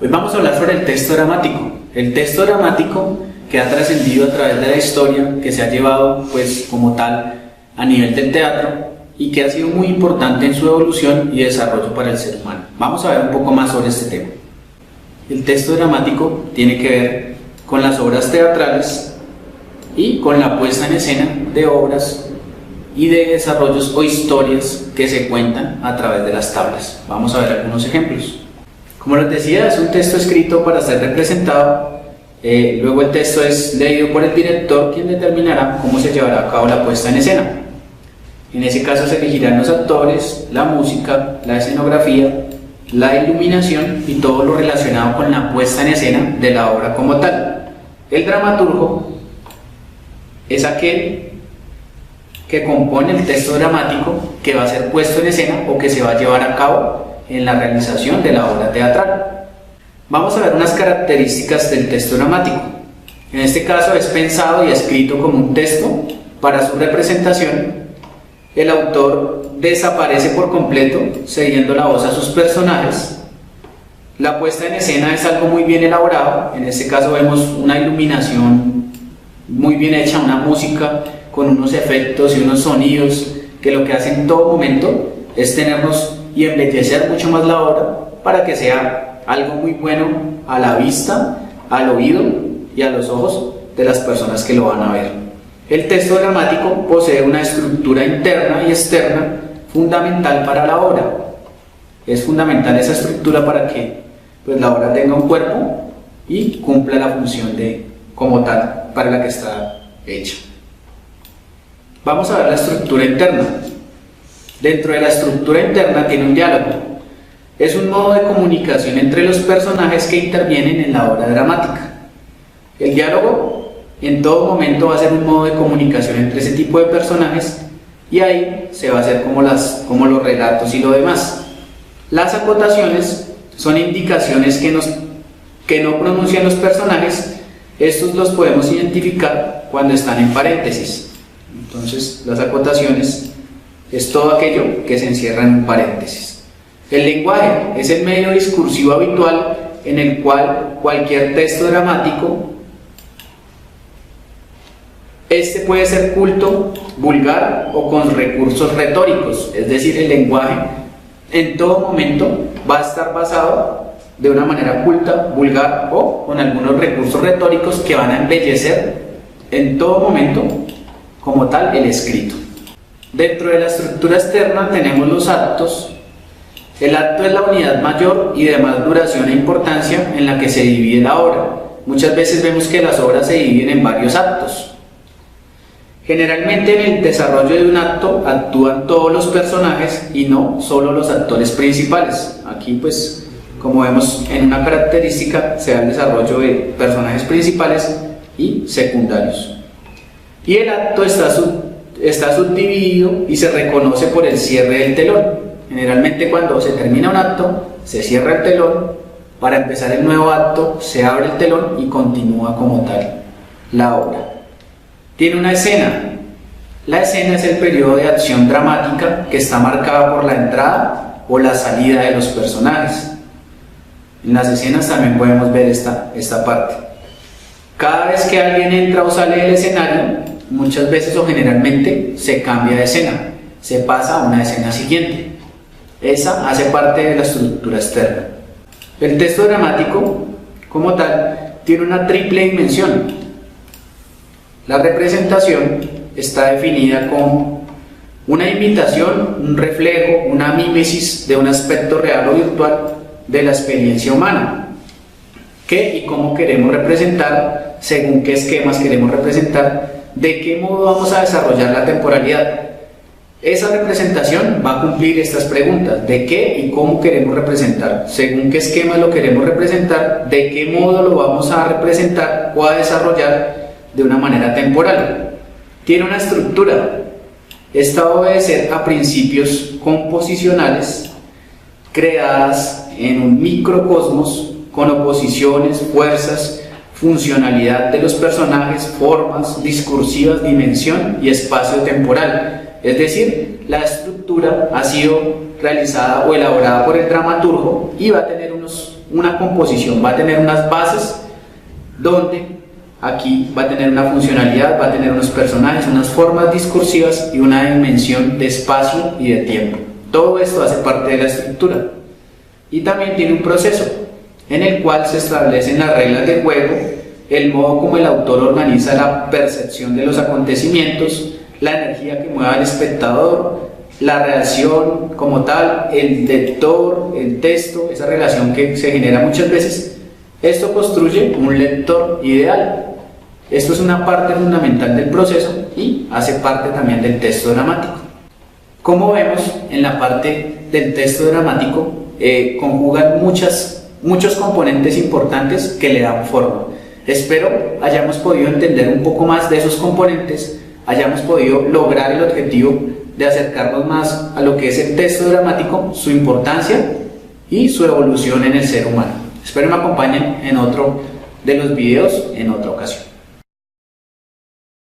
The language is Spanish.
Hoy vamos a hablar sobre el texto dramático. El texto dramático que ha trascendido a través de la historia, que se ha llevado pues como tal a nivel del teatro y que ha sido muy importante en su evolución y desarrollo para el ser humano. Vamos a ver un poco más sobre este tema. El texto dramático tiene que ver con las obras teatrales y con la puesta en escena de obras y de desarrollos o historias que se cuentan a través de las tablas. Vamos a ver algunos ejemplos. Como les decía, es un texto escrito para ser representado, luego el texto es leído por el director, quien determinará cómo se llevará a cabo la puesta en escena. En ese caso se elegirán los actores, la música, la escenografía, la iluminación y todo lo relacionado con la puesta en escena de la obra como tal. El dramaturgo es aquel que compone el texto dramático que va a ser puesto en escena o que se va a llevar a cabo en la realización de la obra teatral. Vamos a ver unas características del texto dramático. En este caso es pensado y escrito como un texto. Para su representación, el autor desaparece por completo, cediendo la voz a sus personajes. La puesta en escena es algo muy bien elaborado. En este caso vemos una iluminación muy bien hecha, una música con unos efectos y unos sonidos que lo que hace en todo momento es tenernos y embellecer mucho más la obra para que sea algo muy bueno a la vista, al oído y a los ojos de las personas que lo van a ver. El texto dramático posee una estructura interna y externa fundamental para la obra. Es fundamental esa estructura para que pues, la obra tenga un cuerpo y cumpla la función de como tal para la que está hecha. Vamos a ver la estructura interna. Dentro de la estructura interna tiene un diálogo. Es un modo de comunicación entre los personajes que intervienen en la obra dramática. El diálogo en todo momento va a ser un modo de comunicación entre ese tipo de personajes y ahí se va a hacer como los relatos y lo demás. Las acotaciones son indicaciones que no pronuncian los personajes. Estos los podemos identificar cuando están en paréntesis. Entonces, las acotaciones es todo aquello que se encierra en un paréntesis. El lenguaje es el medio discursivo habitual en el cual cualquier texto dramático puede ser culto, vulgar o con recursos retóricos, es decir, el lenguaje en todo momento va a estar basado de una manera culta, vulgar o con algunos recursos retóricos que van a embellecer en todo momento como tal el escrito. Dentro de la estructura externa tenemos los actos. El acto es la unidad mayor y de más duración e importancia en la que se divide la obra. Muchas veces vemos que las obras se dividen en varios actos. Generalmente en el desarrollo de un acto actúan todos los personajes y no solo los actores principales. Aquí pues como vemos en una característica se da el desarrollo de personajes principales y secundarios. Y el acto está subdividido y se reconoce por el cierre del telón. Generalmente cuando se termina un acto, se cierra el telón, para empezar el nuevo acto se abre el telón y continúa como tal la obra. Tiene una escena. La escena es el periodo de acción dramática que está marcada por la entrada o la salida de los personajes. En las escenas también podemos ver esta parte. Cada vez que alguien entra o sale del escenario, muchas veces o generalmente se cambia de escena, se pasa a una escena siguiente. Esa hace parte de la estructura externa. El texto dramático, como tal, tiene una triple dimensión. La representación está definida como una imitación, un reflejo, una mímesis de un aspecto real o virtual de la experiencia humana. ¿Qué y cómo queremos representar? Según qué esquemas queremos representar. ¿De qué modo vamos a desarrollar la temporalidad? Esa representación va a cumplir estas preguntas: ¿de qué y cómo queremos representar? ¿Según qué esquema lo queremos representar? ¿De qué modo lo vamos a representar o a desarrollar de una manera temporal? Tiene una estructura. Esta va a obedecer a principios composicionales creadas en un microcosmos con oposiciones, fuerzas, funcionalidad de los personajes, formas discursivas, dimensión y espacio temporal. Es decir, la estructura ha sido realizada o elaborada por el dramaturgo y va a tener una composición, va a tener unas bases donde aquí va a tener una funcionalidad, va a tener unos personajes, unas formas discursivas y una dimensión de espacio y de tiempo. Todo esto hace parte de la estructura. Y también tiene un proceso en el cual se establecen las reglas del juego, el modo como el autor organiza la percepción de los acontecimientos, la energía que mueve al espectador, la relación como tal, el lector, el texto, esa relación que se genera muchas veces. Esto construye un lector ideal. Esto es una parte fundamental del proceso y hace parte también del texto dramático. Como vemos, en la parte del texto dramático conjugan muchos componentes importantes que le dan forma. Espero hayamos podido entender un poco más de esos componentes, hayamos podido lograr el objetivo de acercarnos más a lo que es el texto dramático, su importancia y su evolución en el ser humano. Espero me acompañen en otro de los videos en otra ocasión.